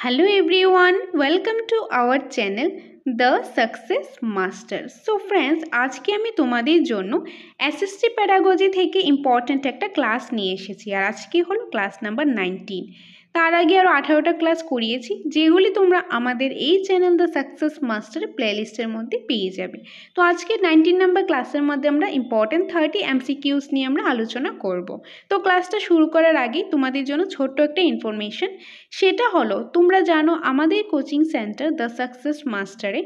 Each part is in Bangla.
Hello everyone, welcome to our channel The Success Master. So friends, আজকে আমি তোমাদের জন্য এসএসসি প্যাডাগজি থেকে ইম্পর্ট্যান্ট একটা ক্লাস নিয়ে এসেছি আর আজকে হলো ক্লাস নাম্বার 19। তার আগে আরও 18টা ক্লাস করিয়েছি যেগুলি তোমরা আমাদের এই চ্যানেল দ্য সাকসেস মাস্টার প্লেলিস্টের মধ্যে পেয়ে যাবে। তো আজকে 19 নাম্বার ক্লাসের মধ্যে আমরা ইম্পর্ট্যান্ট 30 এমসিকিউস নিয়ে আমরা আলোচনা করব। তো ক্লাসটা শুরু করার আগে তোমাদের জন্য ছোট্ট একটা ইনফরমেশন, সেটা হলো তোমরা জানো আমাদের কোচিং সেন্টার দ্য সাকসেস মাস্টারে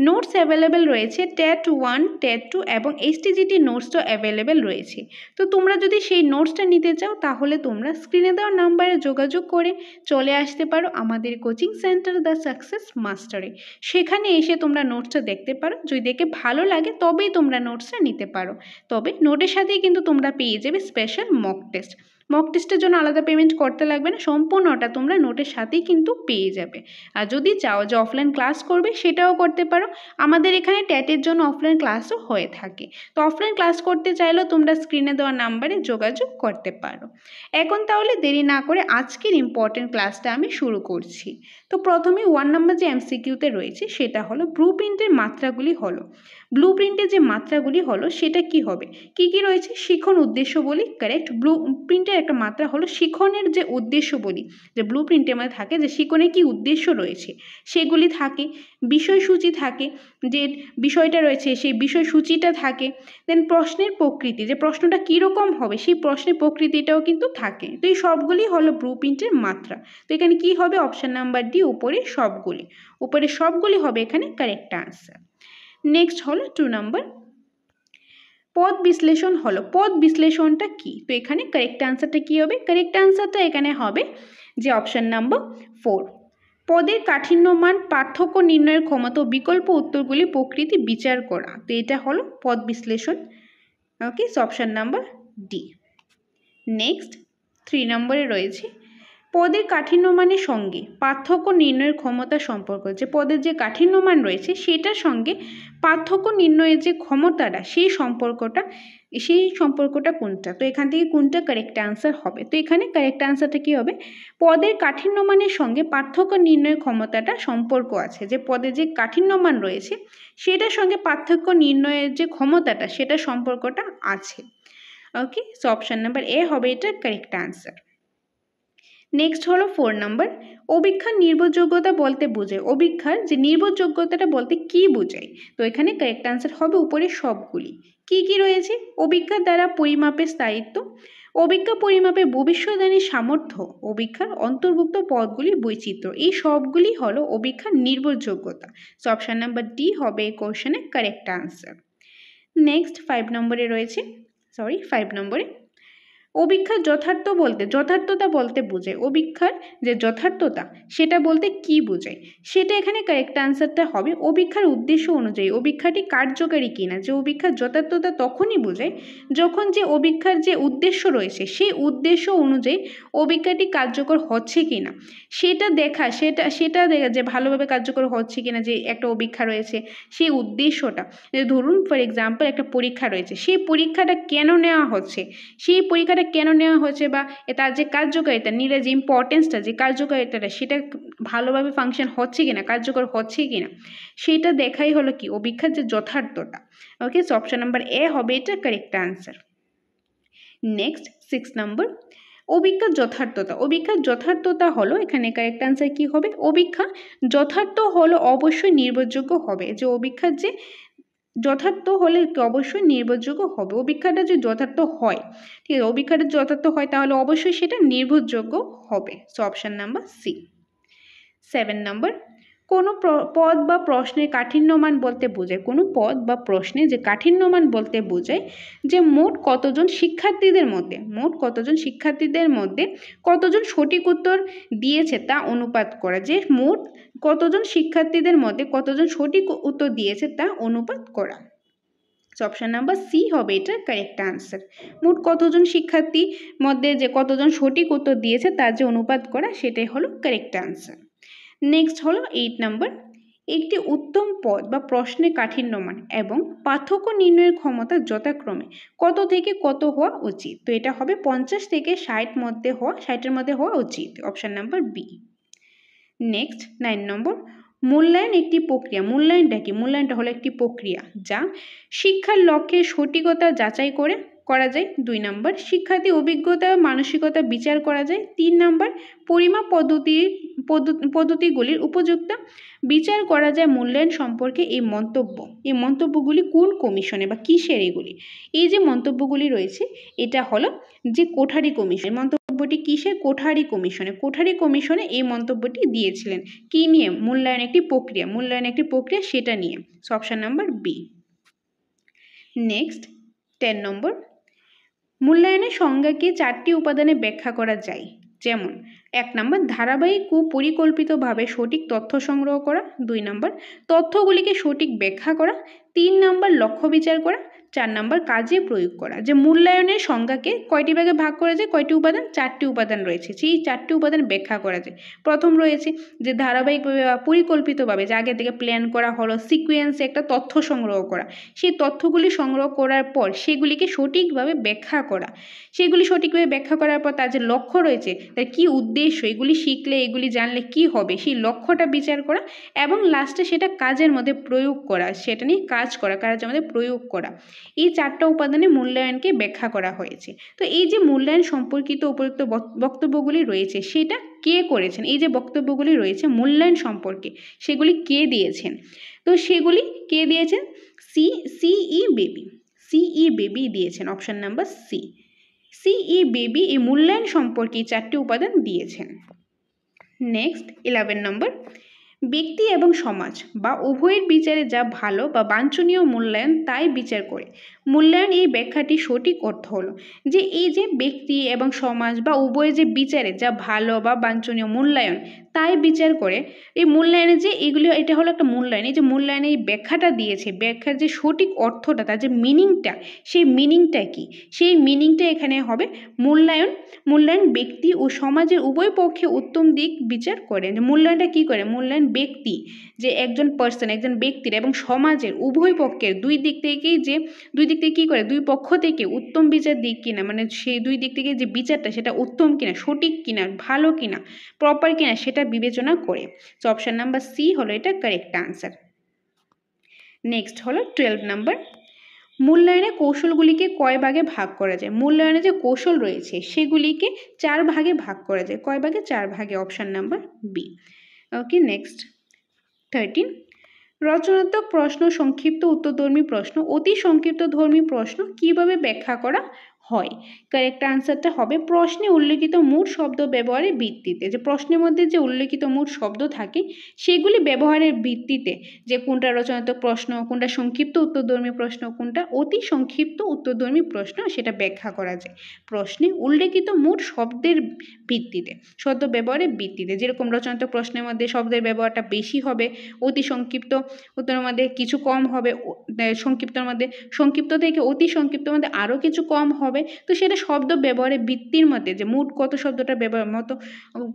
নোটস অ্যাভেলেবেল রয়েছে, টেট 1, টেট 2 এবং এসটিজিটি নোটসও অ্যাভেলেবেল রয়েছে। তো তোমরা যদি সেই নোটসটা নিতে চাও তাহলে তোমরা স্ক্রিনে দেওয়া নাম্বারে যোগাযোগ করে চলে আসতে পারো আমাদের কোচিং সেন্টার দ্য সাকসেস মাস্টারে। সেখানে এসে তোমরা নোটসটা দেখতে পারো, যদি দেখে ভালো লাগে তবেই তোমরা নোটসটা নিতে পারো। তবে নোটের সাথেই কিন্তু তোমরা পেয়ে যাবে স্পেশাল মক টেস্ট। মক টেস্টের জন্য আলাদা পেমেন্ট করতে লাগবে না, সম্পূর্ণটা তোমরা নোটের সাথেই কিন্তু পেয়ে যাবে। আর যদি চাও যে অফলাইন ক্লাস করবে সেটাও করতে পারো, আমাদের এখানে ট্যাটের জন্য অফলাইন ক্লাসও হয়ে থাকে। তো অফলাইন ক্লাস করতে চাইলেও তোমরা স্ক্রিনে দেওয়া নাম্বারে যোগাযোগ করতে পারো। এখন তাহলে দেরি না করে আজকের ইম্পর্টেন্ট ক্লাসটা আমি শুরু করছি। তো প্রথমে 1 নম্বর যে এমসিকিউতে রয়েছে সেটা হলো ব্লু প্রিন্টের মাত্রাগুলি হলো। ব্লু প্রিন্টের যে মাত্রাগুলি হলো সেটা কি হবে, কি কি রয়েছে? শিখন উদ্দেশ্য বলি, কারেক্ট। ব্লু প্রিন্টের একটা মাত্রা হলো শিখনের যে উদ্দেশ্য বলি, যে ব্লু প্রিন্টের মধ্যে থাকে যে শিখনে কি উদ্দেশ্য রয়েছে সেগুলি থাকে। বিষয়সূচি থাকে, যে বিষয়টা রয়েছে সেই বিষয়সূচিটা থাকে। দেন প্রশ্নের প্রকৃতি, যে প্রশ্নটা কীরকম হবে সেই প্রশ্নের প্রকৃতিটাও কিন্তু থাকে। তো এই সবগুলি হলো ব্লু প্রিন্টের মাত্রা। তো এখানে কি হবে? অপশান নাম্বার ডি, উপরে সবগুলি হবে এখানে কারেক্ট আনসার। নেক্সট হলো 2 নম্বর পদ বিশ্লেষণ হলো। পদ বিশ্লেষণটা কি? তো এখানে কারেক্ট আনসারটা কি হবে? কারেক্ট আনসারটা এখানে হবে যে অপশান নাম্বার 4, পদের কাঠিন্য মান, পার্থক্য নির্ণয়ের ক্ষমতা ও বিকল্প উত্তরগুলি প্রকৃতি বিচার করা। তো এটা হলো পদ বিশ্লেষণ। ওকে, অপশান নাম্বার ডি। নেক্সট 3 নম্বরে রয়েছে পদের কাঠিন্যমানের সঙ্গে পার্থক্য নির্ণয়ের ক্ষমতা সম্পর্ক। যে পদের যে কাঠিন্যমান রয়েছে সেটার সঙ্গে পার্থক্য নির্ণয়ের যে ক্ষমতাটা সেই সম্পর্কটা কোনটা? তো এখান থেকে কোনটা কারেক্ট আনসার হবে? তো এখানে কারেক্ট আনসারটা কি হবে? পদের কাঠিন্যমানের সঙ্গে পার্থক্য নির্ণয়ের ক্ষমতাটা সম্পর্ক আছে। যে পদের যে কাঠিন্যমান রয়েছে সেটার সঙ্গে পার্থক্য নির্ণয়ের যে ক্ষমতাটা সেটা সম্পর্কটা আছে। ওকে, সো অপশান নাম্বার এ হবে এটা কারেক্ট আনসার। নেক্সট হলো 4 নম্বর অভিক্ষার নির্ভরযোগ্যতা বলতে বোঝায়। অভিক্ষার যে নির্ভরযোগ্যতাটা বলতে কি বোঝায়? তো এখানে কারেক্ট আনসার হবে উপরে সবগুলি। কি কি রয়েছে? অভিক্ষার দ্বারা পরিমাপের স্থায়িত্ব, অভিক্ষা পরিমাপের ভবিষ্যদ্বাণীর সামর্থ্য, অভিক্ষার অন্তর্ভুক্ত পদগুলির বৈচিত্র্য। এই সবগুলি হলো অভিক্ষার নির্ভরযোগ্যতা। সো অপশান নাম্বার ডি হবে এই কোশ্চেনের কারেক্ট আনসার। নেক্সট 5 নম্বরে অভিক্ষার যথার্থতা বলতে বোঝায়। অভিক্ষার যে যথার্থতা সেটা বলতে কি বোঝায়? সেটা এখানে কারেক্ট আনসারটা হবে অভিক্ষার উদ্দেশ্য অনুযায়ী অভিক্ষাটি কার্যকারী কিনা। যে অভিক্ষার যথার্থতা তখনই বোঝায় যখন যে অভিক্ষার যে উদ্দেশ্য রয়েছে সেই উদ্দেশ্য অনুযায়ী অভিক্ষাটি কার্যকর হচ্ছে কিনা সেটা দেখা, সেটা দেখা যে ভালোভাবে কার্যকর হচ্ছে কিনা। যে একটা অভিক্ষা রয়েছে সেই উদ্দেশ্যটা, ধরুন ফর এক্সাম্পল একটা পরীক্ষা রয়েছে, সেই পরীক্ষাটা কেন নেওয়া হচ্ছে, সেই পরীক্ষাটা কেন নেওয়া হচ্ছে বা তার যে কার্যকারিতা, নিলে যে ইম্পর্টেন্সটা, যে কার্যকারিতাটা সেটা ভালোভাবে ফাংশন হচ্ছে কিনা, কার্যকর হচ্ছে কিনা সেটা দেখাই হলো কি অভিক্ষার যে যথার্থতা। ওকে, সো অপশন নাম্বার এ হবে এটা কারেক্ট আনসার। নেক্সট 6 নম্বর অভিক্ষার যথার্থতা হলো, এখানে কারেক্ট আনসার কি হবে? অভিক্ষা যথার্থ হলো অবশ্যই নির্ভরযোগ্য হবে। যে অভিক্ষার যে যথার্থ হলে অবশ্যই নির্ভরযোগ্য হবে। অভিক্ষাটা যদি যথার্থ হয়, ঠিক আছে, অভিক্ষাটা যথার্থ হয় তাহলে অবশ্যই সেটা নির্ভরযোগ্য হবে। So option number C. 7 নম্বর কোনো পদ বা প্রশ্নের কাঠিন্যমান বলতে বোঝায়। কোনো পদ বা প্রশ্নে যে কাঠিন্যমান বলতে বোঝায় যে মোট কতজন শিক্ষার্থীদের মধ্যে কতজন সঠিক উত্তর দিয়েছে তা অনুপাত করা। যে মোট কতজন শিক্ষার্থীদের মধ্যে কতজন সঠিক উত্তর দিয়েছে তা অনুপাত করা। অপশান নাম্বার সি হবে এটা কারেক্ট আনসার। মোট কতজন শিক্ষার্থীর মধ্যে যে কতজন সঠিক উত্তর দিয়েছে তার যে অনুপাত করা সেটাই হলো কারেক্ট আনসার। নেক্সট হলো 8 নম্বর একটি উত্তম পদ বা প্রশ্নের কাঠিন্যমান এবং পার্থক্য নির্ণয়ের ক্ষমতা যথাক্রমে কত থেকে কত হওয়া উচিত। তো এটা হবে 50 থেকে 60 মধ্যে হওয়া 60-এর মধ্যে হওয়া উচিত। Option number B. নেক্সট 9 নম্বর, মূল্যায়ন একটি প্রক্রিয়া। মূল্যায়নটা কি? মূল্যায়নটা হলো একটি প্রক্রিয়া যা শিক্ষার লক্ষ্যের সঠিকতা যাচাই করা যায়। 2 নম্বর, শিক্ষার্থী অভিজ্ঞতা মানসিকতা বিচার করা যায়। 3 নম্বর, পরিমাপ পদ্ধতিগুলির উপযুক্ত বিচার করা যায়। মূল্যায়ন সম্পর্কে এই মন্তব্যগুলি কোন কমিশনে বা কিসের এগুলি? এই যে মন্তব্যগুলি রয়েছে এটা হলো যে কোঠারি কমিশন। মন্তব্যটি কিসের? কোঠারি কমিশনে। কোঠারি কমিশনে এই মন্তব্যটি দিয়েছিলেন। কি নিয়ে? মূল্যায়ন একটি প্রক্রিয়া সেটা নিয়ে। Option number B. নেক্সট 10 নম্বর, মূল্যায়নের সংজ্ঞাকে 4টি উপাদানে ব্যাখ্যা করা যায়। যেমন 1 নম্বর, ধারাবাহিক ও পরিকল্পিতভাবে সঠিক তথ্য সংগ্রহ করা। 2 নম্বর, তথ্যগুলিকে সঠিক ব্যাখ্যা করা। 3 নম্বর, লক্ষ্য বিচার করা। 4 নম্বর, কাজে প্রয়োগ করা। যে মূল্যায়নের সংজ্ঞাকে কয়টি ভাগে ভাগ করা যায়? কয়টি উপাদান? 4টি উপাদান রয়েছে। সেই 4টি উপাদান ব্যাখ্যা করা যায়। প্রথম রয়েছে যে ধারাবাহিকভাবে বা পরিকল্পিতভাবে, যে আগে থেকে প্ল্যান করা হলো, সিকোয়েন্সে একটা তথ্য সংগ্রহ করা। সেই তথ্যগুলি সংগ্রহ করার পর সেগুলিকে সঠিকভাবে ব্যাখ্যা করা। সেগুলি সঠিকভাবে ব্যাখ্যা করার পর তার যে লক্ষ্য রয়েছে, তার কী উদ্দেশ্য, এগুলি শিখলে এগুলি জানলে কি হবে, সেই লক্ষ্যটা বিচার করা এবং লাস্টে সেটা কাজের মধ্যে প্রয়োগ করা, সেটা নিয়ে কাজের মধ্যে প্রয়োগ করা। এই 4টা উপাদানে মূল্যায়নকে ব্যাখ্যা করা হয়েছে। তো এই যে মূল্যায়ন সম্পর্কিত উপযুক্ত বক্তব্যগুলি রয়েছে সেটা কে করেছেন? এই যে বক্তব্যগুলি রয়েছে মূল্যায়ন সম্পর্কে, সেগুলি কে দিয়েছেন? তো সেগুলি কে দিয়েছেন? সিই বেবি দিয়েছেন। Option number C. সিই বেবি এই মূল্যায়ন সম্পর্কে 4টি উপাদান দিয়েছেন। নেক্সট 11 নম্বর, ব্যক্তি এবং সমাজ বা উভয়ের বিচারে যা ভালো বা বাঞ্ছনীয় মূল্যায়ন তাই বিচার করে। মূল্যায়ন এই ব্যাখ্যাটি সঠিক অর্থ হলো যে এই যে ব্যক্তি এবং সমাজ বা উভয়ের যে বিচারে যা ভালো বা বাঞ্ছনীয় মূল্যায়ন তাই বিচার করে। এই মূল্যায়নে যে এগুলি, এটা হলো একটা মূল্যায়ন। এই যে মূল্যায়নে এই ব্যাখ্যাটা দিয়েছে, ব্যাখ্যার যে সঠিক অর্থটা, তার যে মিনিংটা, সেই মিনিংটা কি? সেই মিনিংটা এখানে হবে মূল্যায়ন ব্যক্তি ও সমাজের উভয় পক্ষে উত্তম দিক বিচার করেন। মূল্যায়নটা কি করে? মূল্যায়ন ব্যক্তি, যে একজন ব্যক্তির এবং সমাজের উভয় পক্ষের দুই দিক থেকেই কি করে, দুই পক্ষ থেকে উত্তম বিচার দিক কিনা, মানে সেই দুই দিক থেকে যে বিচারটা সেটা উত্তম কিনা, সঠিক কিনা, ভালো কিনা, প্রপার কিনা, সেটা বিবেচনা করে। তো অপশন নাম্বার সি হলো এটা কারেক্ট আনসার। নেক্সট হলো 12 নাম্বার, মূল্যায়নের কৌশলগুলিকে কয় ভাগে ভাগ করা যায়? মূল্যায়নের যে কৌশল রয়েছে সেগুলিকে 4 ভাগে ভাগ করা যায়। কয় ভাগে? 4 ভাগে। Option number B. Okay, next 13, রচনাত্মক প্রশ্ন, সংক্ষিপ্ত উত্তরধর্মী প্রশ্ন, অতি সংক্ষিপ্তধর্মী প্রশ্ন কিভাবে ব্যাখ্যা করা হয়? কারেক্ট আনসারটা হবে প্রশ্নে উল্লেখিত মোট শব্দ ব্যবহারের ভিত্তিতে। যে প্রশ্নের মধ্যে যে উল্লেখিত মোট শব্দ থাকে সেগুলি ব্যবহারের ভিত্তিতে যে কোনটা রচনাত্মক প্রশ্ন, কোনটা সংক্ষিপ্ত উত্তরধর্মী প্রশ্ন, কোনটা অতি সংক্ষিপ্ত উত্তরধর্মী প্রশ্ন, সেটা ব্যাখ্যা করা যায় প্রশ্নে উল্লেখিত মোট শব্দের ভিত্তিতে, শব্দ ব্যবহারের ভিত্তিতে। যেরকম রচনাত্মক প্রশ্নের মধ্যে শব্দের ব্যবহারটা বেশি হবে, অতি সংক্ষিপ্ত উত্তরের মধ্যে কিছু কম হবে, সংক্ষিপ্ত থেকে অতি সংক্ষিপ্তের মধ্যে আরও কিছু কম হবে। তো সেটা শব্দ ব্যবহারের ভিত্তির মধ্যে যে মোট কত শব্দটা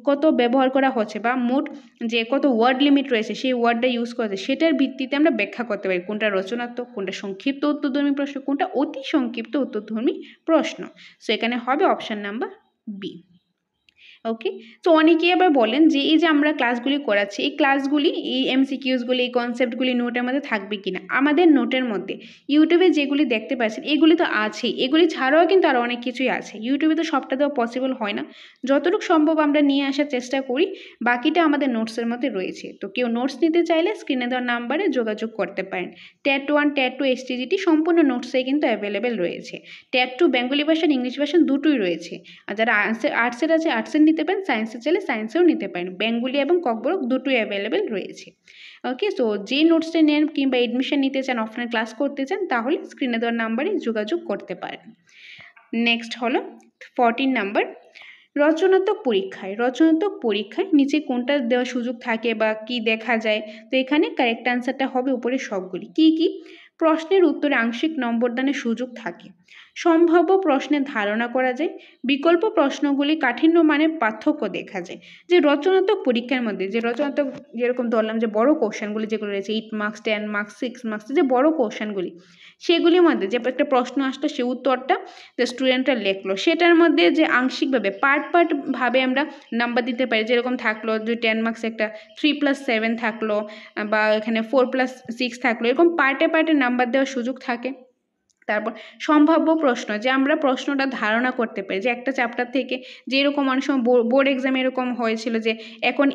কত ব্যবহার করা হচ্ছে বা মোট যে কত ওয়ার্ড লিমিট রয়েছে সেই ওয়ার্ডটা ইউজ করা যায়, সেটার ভিত্তিতে আমরা ব্যাখ্যা করতে পারি কোনটা রচনাত্মক, কোনটা সংক্ষিপ্ত উত্তরধর্মী প্রশ্ন, কোনটা অতি সংক্ষিপ্ত উত্তরধর্মী প্রশ্ন। সো এখানে হবে অপশন নাম্বার বি। ওকে, তো অনেকেই আবার বলেন যে এই যে আমরা ক্লাসগুলি করাচ্ছি, এই ক্লাসগুলি, এই এমসিকিউসগুলি, এই কনসেপ্টগুলি নোটের মধ্যে থাকবে কিনা? আমাদের নোটের মধ্যে ইউটিউবে যেগুলি দেখতে পাচ্ছেন এগুলি তো আছেই, এগুলি ছাড়াও কিন্তু আরও অনেক কিছুই আছে। ইউটিউবে তো সবটা দেওয়া পসিবল হয় না, যতটুকু সম্ভব আমরা নিয়ে আসার চেষ্টা করি, বাকিটা আমাদের নোটসের মধ্যে রয়েছে। তো কেউ নোটস নিতে চাইলে স্ক্রিনে দেওয়া নাম্বারে যোগাযোগ করতে পারেন। ট্যাট 1, ট্যাট 2 STGT সম্পূর্ণ নোটসে কিন্তু অ্যাভেলেবেল রয়েছে। ট্যাট 2 বেঙ্গলি ভার্সন, ইংলিশ ভার্সন দুটোই রয়েছে। আর যারা আর্টসের আছে আর্টসের নিতে পারেন, সায়েন্সের চাইলে সায়েন্সেও নিতে পারেন। বেঙ্গলি এবং ককবরক দুটোই অ্যাভেলেবেল রয়েছে। ওকে, সো যে নোটসটা নেন কিংবা এডমিশন নিতে চান, অফলাইন ক্লাস করতে চান, তাহলে স্ক্রিনে দেওয়ার নাম্বারে যোগাযোগ করতে পারেন। নেক্সট হলো 14 নাম্বার, রচনাত্মক পরীক্ষায় নিচে কোনটা দেওয়ার সুযোগ থাকে বা কি দেখা যায়? তো এখানে কারেক্ট আনসারটা হবে উপরে সবগুলি। কি কি? প্রশ্নের উত্তরে আংশিক নম্বরদানের সুযোগ থাকে, সম্ভাব্য প্রশ্নের ধারণা করা যায়, বিকল্প প্রশ্নগুলি কাঠিন্য মানের পার্থক্য দেখা যায়। যে রচনাত্মক পরীক্ষার মধ্যে যে রচনাত্মক যেরকম ধরলাম যে বড় কোশ্চেনগুলি যেগুলো রয়েছে 8 মার্কস 10 মার্কস 6 মার্কস যে বড় কোশ্চেনগুলি, সেগুলির মধ্যে যে একটা প্রশ্ন আসলো সে উত্তরটা যে স্টুডেন্টরা লিখলো, সেটার মধ্যে যে আংশিকভাবে পার্ট আমরা নাম্বার দিতে পারি। যেরকম থাকলো যে 10 মার্কস একটা 3+7 থাকলো, বা এখানে 4+6 থাকলো, এরকম পার্টে নাম্বার দেওয়ার সুযোগ থাকে। তারপর সম্ভাব্য প্রশ্ন, যে আমরা প্রশ্নটা ধারণা করতে পারি, যে একটা চ্যাপ্টার থেকে যে এরকম অনেক সময় বোর্ড এক্সামে এরকম হয়েছিল যে এখন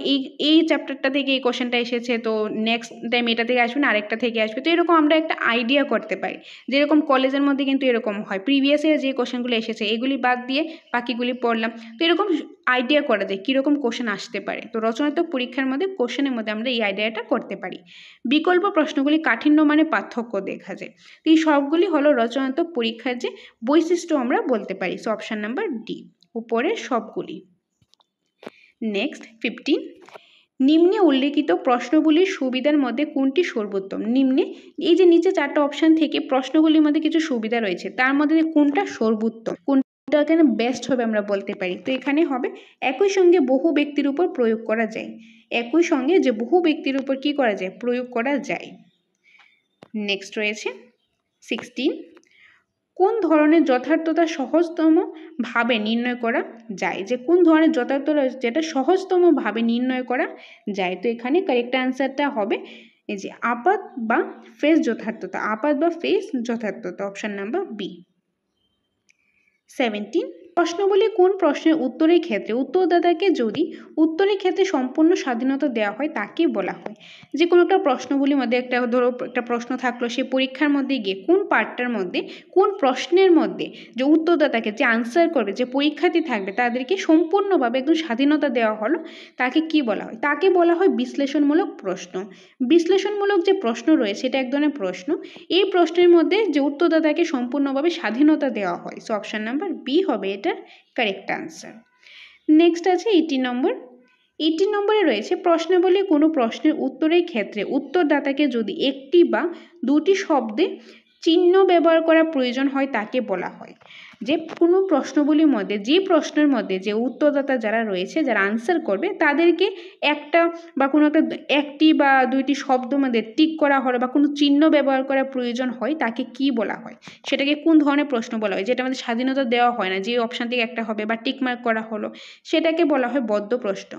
এই চ্যাপ্টারটা থেকে এই কোশ্চেনটা এসেছে, তো নেক্সট টাইম এটা থেকে আসবে না আরেকটা থেকে আসবে, তো এরকম আমরা একটা আইডিয়া করতে পারি। যেরকম কলেজের মধ্যে কিন্তু এরকম হয়, প্রিভিয়াস ইয়ার যে কোশ্চেনগুলো এসেছে এগুলি বাদ দিয়ে বাকিগুলি পড়লাম, তো এরকম আইডিয়া করা যায় কীরকম কোশ্চেন আসতে পারে। তো রচনাত্মক পরীক্ষার মধ্যে কোশ্চেনের মধ্যে আমরা এই আইডিয়াটা করতে পারি। বিকল্প প্রশ্নগুলি কাঠিন্য মানে পার্থক্য দেখা যায়। তো এই সবগুলি হলো রচনাত্মক পরীক্ষার যে বৈশিষ্ট্য আমরা বলতে পারি। সো অপশান নাম্বার ডি উপরের সবগুলি। নেক্সট 15, নিম্নে উল্লেখিত প্রশ্নগুলির সুবিধার মধ্যে কোনটি সর্বোত্তম। নিম্নে এই যে নিচে 4টা অপশান থেকে প্রশ্নগুলির মধ্যে কিছু সুবিধা রয়েছে, তার মধ্যে কোনটা সর্বোত্তম, কোনটা এখানে বেস্ট হবে আমরা বলতে পারি। তো এখানে হবে একই সঙ্গে বহু ব্যক্তির উপর প্রয়োগ করা যায়। একই সঙ্গে যে বহু ব্যক্তির উপর কি করা যায়, প্রয়োগ করা যায়। নেক্সট রয়েছে 16, কোন ধরনের যথার্থতা সহজতম ভাবে নির্ণয় করা যায়। যে কোন ধরনের যথার্থতা যেটা সহজতম ভাবে নির্ণয় করা যায়। তো এখানে কারেক্ট অ্যান্সারটা হবে এই যে আপাত বা ফেস যথার্থতা, আপাত বা ফেস যথার্থতা, অপশান নাম্বার বি। 17, প্রশ্নগুলি কোন প্রশ্নের উত্তরের ক্ষেত্রে উত্তরদাতাকে যদি উত্তরের ক্ষেত্রে সম্পূর্ণ স্বাধীনতা দেওয়া হয় তাকে বলা হয়। যে কোনো একটা প্রশ্নগুলির মধ্যে একটা ধরো একটা প্রশ্ন থাকলো, সে পরীক্ষার মধ্যে গিয়ে কোন পার্টটার মধ্যে কোন প্রশ্নের মধ্যে যে উত্তরদাতাকে যে আনসার করবে, যে পরীক্ষার্থী থাকবে তাদেরকে সম্পূর্ণভাবে একদম স্বাধীনতা দেওয়া হলো, তাকে কি বলা হয়, তাকে বলা হয় বিশ্লেষণমূলক প্রশ্ন। বিশ্লেষণমূলক যে প্রশ্ন রয়েছে এটা এক ধরনের প্রশ্ন, এই প্রশ্নের মধ্যে যে উত্তরদাতাকে সম্পূর্ণভাবে স্বাধীনতা দেওয়া হয়। সো অপশান নাম্বার বি হবে এটার কারেক্ট আনসার। নেক্সট আছে 18 নম্বর। 18 নম্বরে রয়েছে প্রশ্নাবলী কোনো প্রশ্নের উত্তরের ক্ষেত্রে উত্তরদাতাকে যদি একটি বা দুটি শব্দে চিহ্ন ব্যবহার করা প্রয়োজন হয় তাকে বলা হয়। যে কোনো প্রশ্নগুলির মধ্যে যে প্রশ্নের মধ্যে যে উত্তরদাতা যারা রয়েছে, যারা আনসার করবে, তাদেরকে একটা বা কোনো একটি বা দুইটি শব্দ মধ্যে টিক করা হলো বা কোনো চিহ্ন ব্যবহার করা প্রয়োজন হয় তাকে কি বলা হয়, সেটাকে কোন ধরনের প্রশ্ন বলা হয়। যেটা আমাদের স্বাধীনতা দেওয়া হয় না, যে অপশান থেকে একটা হবে বা টিক মার্ক করা হলো, সেটাকে বলা হয় বদ্ধ প্রশ্ন।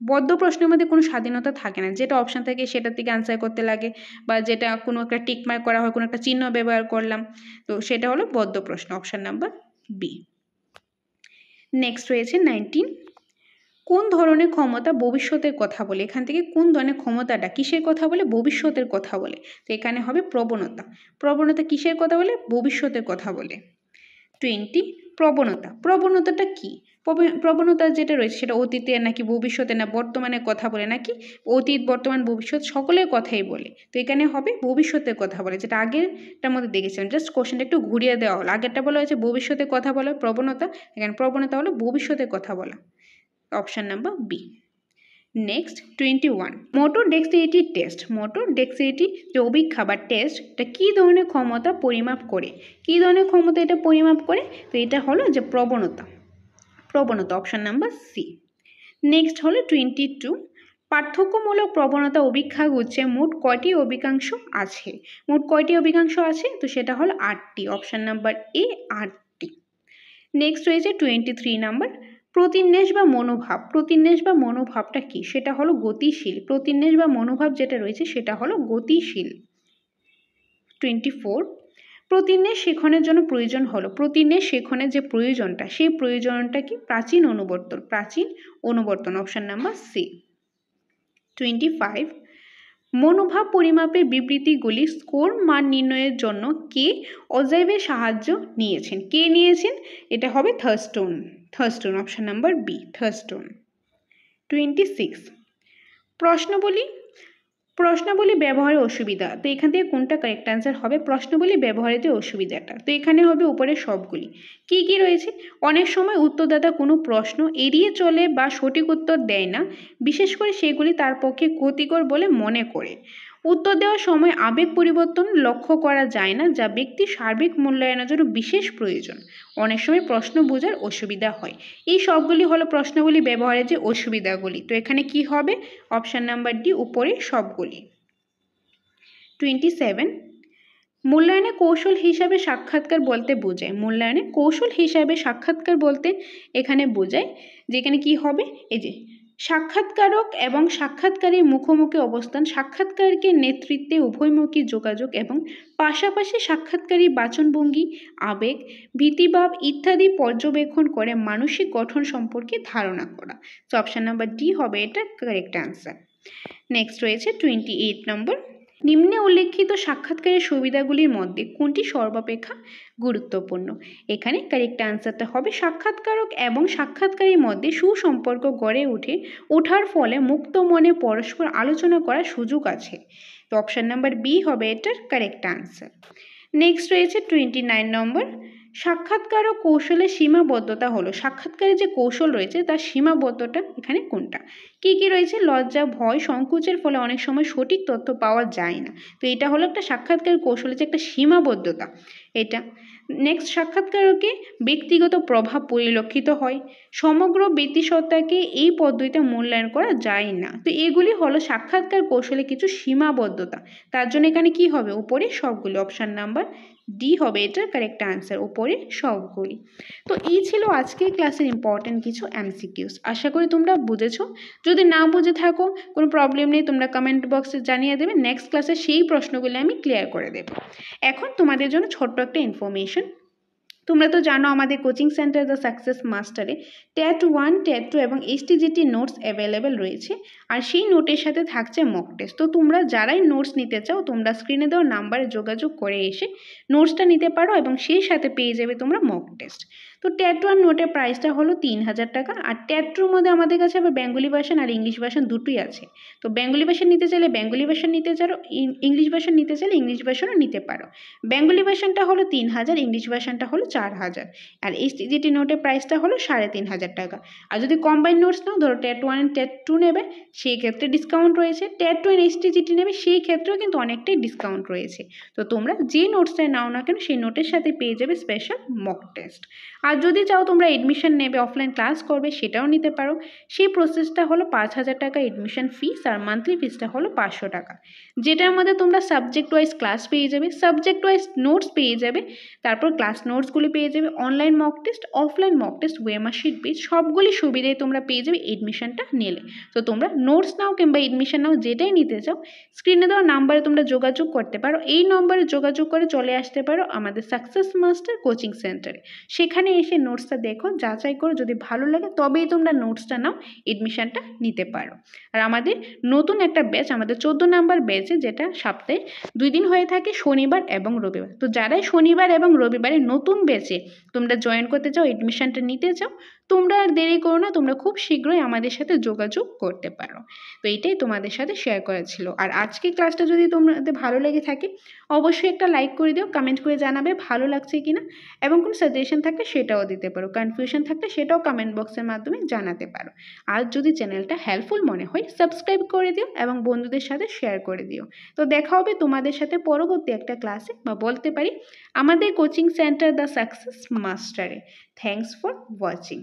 বদ্ধ প্রশ্নের মধ্যে কোনো স্বাধীনতা থাকে না, যেটা অপশান থাকে সেটার থেকে আনসার করতে লাগে, বা যেটা কোনো একটা টিক মার্ক করা হয়, কোনো একটা চিহ্ন ব্যবহার করলাম, তো সেটা হলো বদ্ধ প্রশ্ন, অপশান নাম্বার বি। নেক্সট রয়েছে 19, কোন ধরনের ক্ষমতা ভবিষ্যতের কথা বলে। এখান থেকে কোন ধরনের ক্ষমতাটা কিসের কথা বলে, ভবিষ্যতের কথা বলে। তো এখানে হবে প্রবণতা। প্রবণতা কিসের কথা বলে, ভবিষ্যতের কথা বলে। 20, প্রবণতা। প্রবণতাটা কি, প্রবণতা যেটা রয়েছে সেটা অতীতে নাকি ভবিষ্যতে না বর্তমানের কথা বলে, নাকি অতীত বর্তমান ভবিষ্যৎ সকলের কথাই বলে। তো এখানে হবে ভবিষ্যতের কথা বলে, যেটা আগেরটার মধ্যে দেখেছিলাম, জাস্ট কোশ্চেনটা একটু ঘুরিয়ে দেওয়া হলো। আগেরটা বলা হয়েছে ভবিষ্যতের কথা বলা প্রবণতা, এখানে প্রবণতা হলো ভবিষ্যতের কথা বলা, option number B. Next 21, motor dexterity test. Motor dexterity যে অভিক্ষা বা টেস্ট, এটা কী ধরনের ক্ষমতা পরিমাপ করে, কী ধরনের ক্ষমতা এটা পরিমাপ করে, তো এটা হলো যে প্রবণতা, প্রবণতা, অপশান নাম্বার সি। নেক্সট হলো 22, পার্থক্যমূলক প্রবণতা অভিক্ষাগুচ্ছে মোট কয়টি অভিকাংশ আছে। মোট কয়টি অভিকাংশ আছে, তো সেটা হলো 8টি, অপশান নাম্বার এ 8টি। নেক্সট রয়েছে 23 নাম্বার, প্রতিন্যাস বা মনোভাব। প্রতিন্যাস বা মনোভাবটা কি, সেটা হলো গতিশীল। প্রতিন্যাস বা মনোভাব যেটা রয়েছে সেটা হলো গতিশীল। 24, প্রতিন্যাস শেখনের জন্য প্রয়োজন হলো, প্রতিন্যাস শেখনের যে প্রয়োজনটা সেই প্রয়োজনটা কি, প্রাচীন অনুবর্তন, প্রাচীন অনুবর্তন, অপশান নাম্বার সি। 25, মনোভাব পরিমাপের বিবৃতিগুলি স্কোর মান নির্ণয়ের জন্য কে অজাইভের সাহায্য নিয়েছেন। কে নিয়েছেন, এটা হবে থার্স্টোন, থার্স্টোন, অপশান নাম্বার বি, থার্স্টোন। 26, প্রশ্নাবলী ব্যবহারের অসুবিধা। তো এখান থেকে কোনটা কারেক্ট অ্যান্সার হবে, প্রশ্নাবলী ব্যবহারের যে অসুবিধাটা। তো এখানে হবে উপরে সবগুলি। কি কি রয়েছে, অনেক সময় উত্তরদাতা কোনো প্রশ্ন এড়িয়ে চলে বা সঠিক উত্তর দেয় না, বিশেষ করে সেগুলি তার পক্ষে ক্ষতিকর বলে মনে করে। উত্তর দেওয়ার সময় আবেগ পরিবর্তন লক্ষ্য করা যায় না, যা ব্যক্তির সার্বিক মূল্যায়নের জন্য বিশেষ প্রয়োজন। অনেক সময় প্রশ্ন বোঝার অসুবিধা হয়। এই সবগুলি হলো প্রশ্নগুলি ব্যবহারের যে অসুবিধাগুলি। তো এখানে কি হবে? অপশান নাম্বার ডি, উপরে সবগুলি। 27, মূল্যায়নে কৌশল হিসাবে সাক্ষাৎকার বলতে বোঝায়। মূল্যায়নে কৌশল হিসাবে সাক্ষাৎকার বলতে এখানে বোঝায় যেখানে কি হবে, এই যে সাক্ষাৎকারক এবং সাক্ষাৎকারীর মুখোমুখি অবস্থান, সাক্ষাৎকারকে নেতৃত্বে উভয়মুখী যোগাযোগ এবং পাশাপাশি সাক্ষাৎকারী বাচনভঙ্গি, আবেগ, ভীতিভাব ইত্যাদি পর্যবেক্ষণ করে মানসিক গঠন সম্পর্কে ধারণা করা। তো অপশান নাম্বার ডি হবে এটা কারেক্ট অ্যান্সার। নেক্সট রয়েছে 28 নম্বর, নিম্নে উল্লেখিত সাক্ষাৎকারের সুবিধাগুলির মধ্যে কোনটি সর্বাপেক্ষা গুরুত্বপূর্ণ? এখানে কারেক্ট আনসারটা হবে সাক্ষাৎকারক এবং সাক্ষাৎকারীর মধ্যে সুসম্পর্ক গড়ে ওঠার ফলে মুক্ত মনে পরস্পর আলোচনা করার সুযোগ আছে। তো অপশান নাম্বার বি হবে এটার কারেক্ট আনসার। নেক্সট রয়েছে 29 নম্বর, সাক্ষাৎকার ও কৌশলের সীমাবদ্ধতা হলো, সাক্ষাৎকারের যে কৌশল রয়েছে তার সীমাবদ্ধতা এখানে কোনটা? কি কি রয়েছে? লজ্জা, ভয়, সংকোচের ফলে অনেক সময় সঠিক তথ্য পাওয়া যায় না। তো এটা হলো একটা সাক্ষাৎকার কৌশলের যে একটা সীমাবদ্ধতা এটা। নেক্সট, সাক্ষাৎকারকে ব্যক্তিগত প্রভাব পরিলক্ষিত হয়, সমগ্র ব্যক্তিসত্তাকে এই পদ্ধতিতে মূল্যায়ন করা যায় না। তো এগুলি হলো সাক্ষাৎকার কৌশলে কিছু সীমাবদ্ধতা। তার জন্য এখানে কি হবে? উপরে সবগুলি। অপশান নাম্বার ডি হবে এটার কারেক্ট আনসার, উপরে সবগুলি। তো এই ছিল আজকের ক্লাসের ইম্পর্টেন্ট কিছু এমসিকিউস। আশা করি তোমরা বুঝেছো। যদি না বুঝে থাকো কোনো প্রবলেম নেই, তোমরা কমেন্ট বক্সে জানিয়ে দেবে। নেক্সট ক্লাসে সেই প্রশ্নগুলো আমি ক্লিয়ার করে দেব। এখন তোমাদের জন্য ছোট্ট একটা ইনফরমেশন। তোমরা তো জানো আমাদের কোচিং সেন্টার দ্য সাকসেস মাস্টারে টেট 1, টেট 2 এবং এসটিজিটি নোটস অ্যাভেলেবেল রয়েছে। আর সেই নোটের সাথে থাকছে মক টেস্ট। তো তোমরা যারাই নোটস নিতে চাও তোমরা স্ক্রিনে দেওয়া নাম্বারে যোগাযোগ করে এসে নোটসটা নিতে পারো এবং সেই সাথে পেয়ে যাবে তোমরা মক টেস্ট। তো টেট 1 নোটের প্রাইসটা হলো 3000 টাকা। আর টেট 2 মধ্যে আমাদের কাছে আবার বেঙ্গলি ভার্সন আর ইংলিশ ভার্সন দুটোই আছে। তো বেঙ্গলি ভার্সন নিতে চাইলে বেঙ্গলি ভার্সন নিতে চাও, ইংলিশ ভার্সন নিতে চাইলে ইংলিশ ভার্সনও নিতে পারো। বেঙ্গলি ভার্সনটা হলো 3000, ইংলিশ ভার্সনটা হলো 4000। আর এসটিজিটি নোটের প্রাইসটা হলো 3500 টাকা। আর যদি কম্বাইন নোটস নাও, ধরো টেট 1 এন্ড টেট 2 নেবে, সেই ক্ষেত্রে ডিসকাউন্ট রয়েছে। টেট 2 এন্ড এসটিজিটি নেবে, সেই ক্ষেত্রেও কিন্তু অনেকটাই ডিসকাউন্ট রয়েছে। তো তোমরা যে নোটসটাই নাও না কেন সেই নোটের সাথে পেয়ে যাবে স্পেশাল মক টেস্ট। আর যদি চাও তোমরা এডমিশন নেবে, অফলাইন ক্লাস করবে, সেটাও নিতে পারো। সেই প্রসেসটা হলো 5000 টাকা এডমিশন ফিস, আর মান্থলি ফিসটা হলো 500 টাকা। যেটার মধ্যে তোমরা সাবজেক্ট ওয়াইজ ক্লাস পেয়ে যাবে, সাবজেক্ট ওয়াইজ নোটস পেয়ে যাবে, তারপর ক্লাস নোটসগুলি পেয়ে যাবে, online mock test, offline mock test, OMR sheet page, সবগুলি সুবিধাই তোমরা পেয়ে যাবে এডমিশনটা নিলে। তো তোমরা নোটস নাও কিংবা এডমিশন নাও, যেটাই নিতে চাও স্ক্রিনে দেওয়া নাম্বারে তোমরা যোগাযোগ করতে পারো। এই নম্বরে যোগাযোগ করে চলে আসতে পারো আমাদের সাকসেস মাস্টার কোচিং সেন্টারে। সেখানে এসে নোটসটা দেখো, যাচাই করো, যদি ভালো লাগে তবেই তোমরা নোটসটা নাও, এডমিশনটা নিতে পারো। আর আমাদের নতুন একটা ব্যাচ, আমাদের 14 নাম্বার ব্যাচে, যেটা সপ্তাহে 2 দিন হয়ে থাকে, শনিবার এবং রবিবার। তো যারাই শনিবার এবং রবিবারে নতুন ব্যাচে তোমরা জয়েন করতে চাও, এডমিশনটা নিতে চাও, তোমরা আর দেরি করো না, তোমরা খুব শীঘ্রই আমাদের সাথে যোগাযোগ করতে পারো। তো এইটাই তোমাদের সাথে শেয়ার করা ছিল। আর আজকের ক্লাসটা যদি তোমাদের ভালো লেগে থাকে অবশ্যই একটা লাইক করে দিও, কমেন্ট করে জানাবে ভালো লাগছে কিনা, এবং কোনো সাজেশন থাকলে সেটাও দিতে পারো, কনফিউশন থাকলে সেটাও কমেন্ট বক্সের মাধ্যমে জানাতে পারো। আর যদি চ্যানেলটা হেল্পফুল মনে হয় সাবস্ক্রাইব করে দিও এবং বন্ধুদের সাথে শেয়ার করে দিও। তো দেখা হবে তোমাদের সাথে পরবর্তী একটা ক্লাসে, বা বলতে পারি আমাদের কোচিং সেন্টার দ্য সাকসেস মাস্টারে। Thanks for watching.